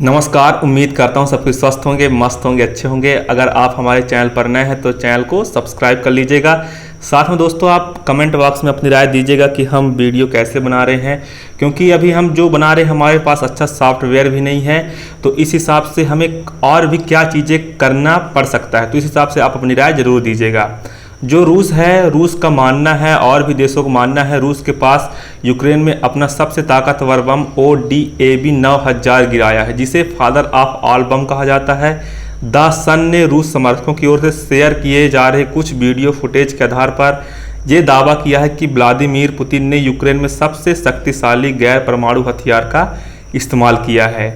नमस्कार। उम्मीद करता हूँ सब कुछ स्वस्थ होंगे, मस्त होंगे, अच्छे होंगे। अगर आप हमारे चैनल पर नए हैं तो चैनल को सब्सक्राइब कर लीजिएगा। साथ में दोस्तों आप कमेंट बॉक्स में अपनी राय दीजिएगा कि हम वीडियो कैसे बना रहे हैं, क्योंकि अभी हम जो बना रहे हैं हमारे पास अच्छा सॉफ्टवेयर भी नहीं है। तो इस हिसाब से हमें और भी क्या चीज़ें करना पड़ सकता है, तो इस हिसाब से आप अपनी राय ज़रूर दीजिएगा। जो रूस है, रूस का मानना है और भी देशों को मानना है, रूस के पास यूक्रेन में अपना सबसे ताकतवर बम ODAB 9000 गिराया है, जिसे फादर ऑफ ऑल बम कहा जाता है। द सन ने रूस समर्थकों की ओर से शेयर किए जा रहे कुछ वीडियो फुटेज के आधार पर यह दावा किया है कि व्लादिमीर पुतिन ने यूक्रेन में सबसे शक्तिशाली गैर परमाणु हथियार का इस्तेमाल किया है।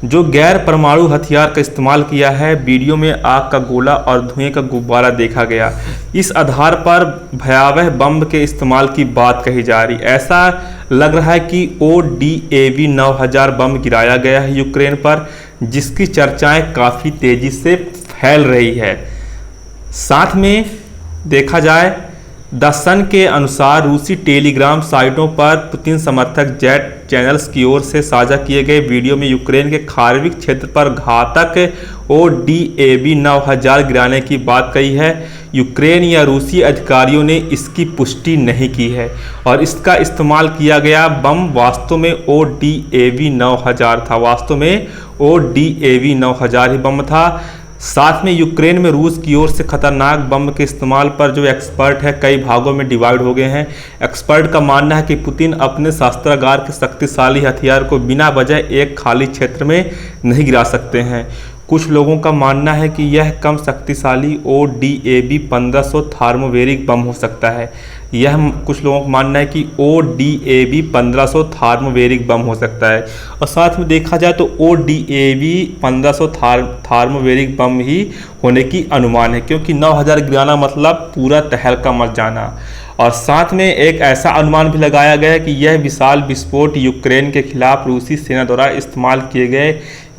जो गैर परमाणु हथियार का इस्तेमाल किया है, वीडियो में आग का गोला और धुएं का गुब्बारा देखा गया। इस आधार पर भयावह बम के इस्तेमाल की बात कही जा रही। ऐसा लग रहा है कि ODAB 9000 बम गिराया गया है यूक्रेन पर, जिसकी चर्चाएं काफ़ी तेज़ी से फैल रही है। साथ में देखा जाए द सन के अनुसार रूसी टेलीग्राम साइटों पर पुतिन समर्थक जेट चैनल्स की ओर से साझा किए गए वीडियो में यूक्रेन के खार्किव क्षेत्र पर घातक ODAB 9000 गिराने की बात कही है। यूक्रेन या रूसी अधिकारियों ने इसकी पुष्टि नहीं की है और इसका इस्तेमाल किया गया बम वास्तव में ODAB 9000 था। वास्तव में ODAB 9000 ही बम था। साथ में यूक्रेन में रूस की ओर से खतरनाक बम के इस्तेमाल पर जो एक्सपर्ट है कई भागों में डिवाइड हो गए हैं। एक्सपर्ट का मानना है कि पुतिन अपने शस्त्रागार के शक्तिशाली हथियार को बिना वजह एक खाली क्षेत्र में नहीं गिरा सकते हैं। कुछ लोगों का मानना है कि यह कम शक्तिशाली ODAB 1500 थार्मोवेरिक बम हो सकता है। कुछ लोगों का मानना है कि ODAB 1500 थार्मोवेरिक बम हो सकता है। और साथ में देखा जाए तो ODAB 1500 थार्मोवेरिक बम ही होने की अनुमान है, क्योंकि 9000 गिराना मतलब पूरा तहलका मच जाना। और साथ में एक ऐसा अनुमान भी लगाया गया है कि यह विशाल विस्फोट यूक्रेन के खिलाफ रूसी सेना द्वारा इस्तेमाल किए गए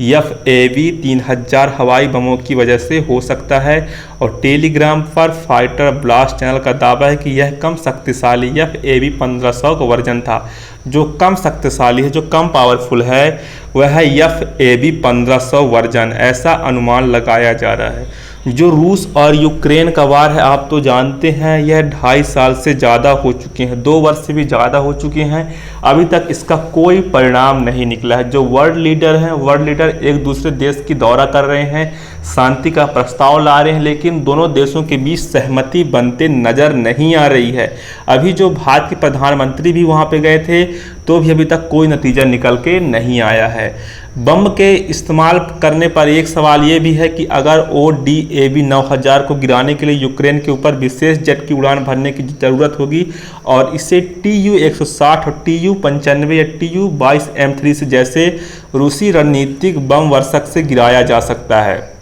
FAV 3000 हवाई बमों की वजह से हो सकता है। और टेलीग्राम पर फाइटर ब्लास्ट चैनल का दावा है कि यह कम शक्तिशाली FAV 1500 का वर्जन था। जो कम शक्तिशाली है, जो कम पावरफुल है, वह है FAV 1500 वर्जन, ऐसा अनुमान लगाया जा रहा है। जो रूस और यूक्रेन का वार है, आप तो जानते हैं यह 2.5 साल से ज़्यादा हो चुके हैं, 2 वर्ष से भी ज़्यादा हो चुके हैं। अभी तक इसका कोई परिणाम नहीं निकला है। जो वर्ल्ड लीडर हैं, वर्ल्ड लीडर एक दूसरे देश की दौरा कर रहे हैं, शांति का प्रस्ताव ला रहे हैं, लेकिन दोनों देशों के बीच सहमति बनते नज़र नहीं आ रही है। अभी जो भारत के प्रधानमंत्री भी वहाँ पे गए थे तो भी अभी तक कोई नतीजा निकल के नहीं आया है। बम के इस्तेमाल करने पर एक सवाल ये भी है कि अगर ODAB 9000 को गिराने के लिए यूक्रेन के ऊपर विशेष जेट की उड़ान भरने की ज़रूरत होगी और इसे TU-160 और TU-95 या TU-22 M3 से जैसे रूसी रणनीतिक बम वर्षक से गिराया जा सकता है।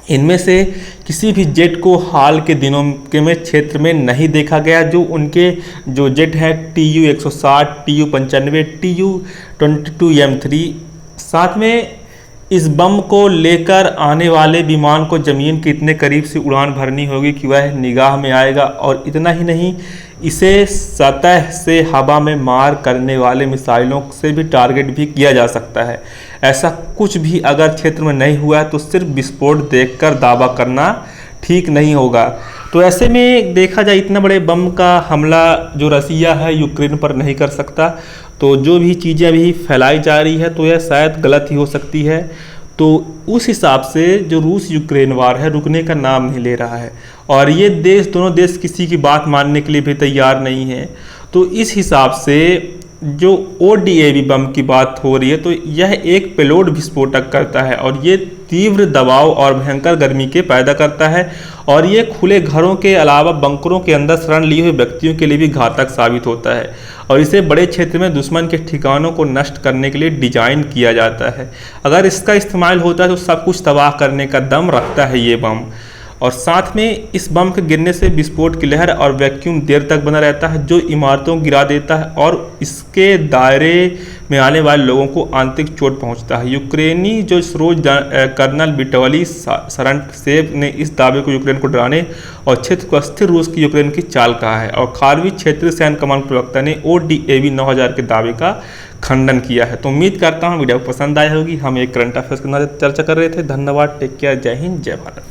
इनमें से किसी भी जेट को हाल के दिनों के में क्षेत्र में नहीं देखा गया। जो उनके जो जेट हैं TU-160, TU-95, TU-22 M3। साथ में इस बम को लेकर आने वाले विमान को ज़मीन के इतने करीब से उड़ान भरनी होगी कि वह निगाह में आएगा। और इतना ही नहीं, इसे सतह से हवा में मार करने वाले मिसाइलों से भी टारगेट भी किया जा सकता है। ऐसा कुछ भी अगर क्षेत्र में नहीं हुआ है तो सिर्फ विस्फोट देखकर दावा करना ठीक नहीं होगा। तो ऐसे में देखा जाए इतना बड़े बम का हमला जो रसिया है यूक्रेन पर नहीं कर सकता। तो जो भी चीज़ें अभी फैलाई जा रही है तो यह शायद गलत ही हो सकती है। तो उस हिसाब से जो रूस यूक्रेन वार है रुकने का नाम नहीं ले रहा है और ये दोनों देश किसी की बात मानने के लिए भी तैयार नहीं है। तो इस हिसाब से जो ODAB बम की बात हो रही है तो यह एक पेलोड विस्फोटक करता है और ये तीव्र दबाव और भयंकर गर्मी के पैदा करता है और ये खुले घरों के अलावा बंकरों के अंदर शरण लिए हुए व्यक्तियों के लिए भी घातक साबित होता है और इसे बड़े क्षेत्र में दुश्मन के ठिकानों को नष्ट करने के लिए डिजाइन किया जाता है। अगर इसका इस्तेमाल होता है तो सब कुछ तबाह करने का दम रखता है ये बम। और साथ में इस बम के गिरने से विस्फोट की लहर और वैक्यूम देर तक बना रहता है जो इमारतों को गिरा देता है और इसके दायरे में आने वाले लोगों को आंतरिक चोट पहुंचता है। यूक्रेनी जो स्रोत कर्नल विटवली सरंटसेव ने इस दावे को यूक्रेन को डराने और क्षेत्र को अस्थिर रूस की यूक्रेन की चाल कहा है और खार्किव क्षेत्रीय सैन्य कमान प्रवक्ता ने ODAB 9000 के दावे का खंडन किया है। तो उम्मीद करता हूँ वीडियो पसंद आई होगी। हम एक करंट अफेयर्स के बारे में चर्चा कर रहे थे। धन्यवाद, टेक केयर, जय हिंद, जय भारत।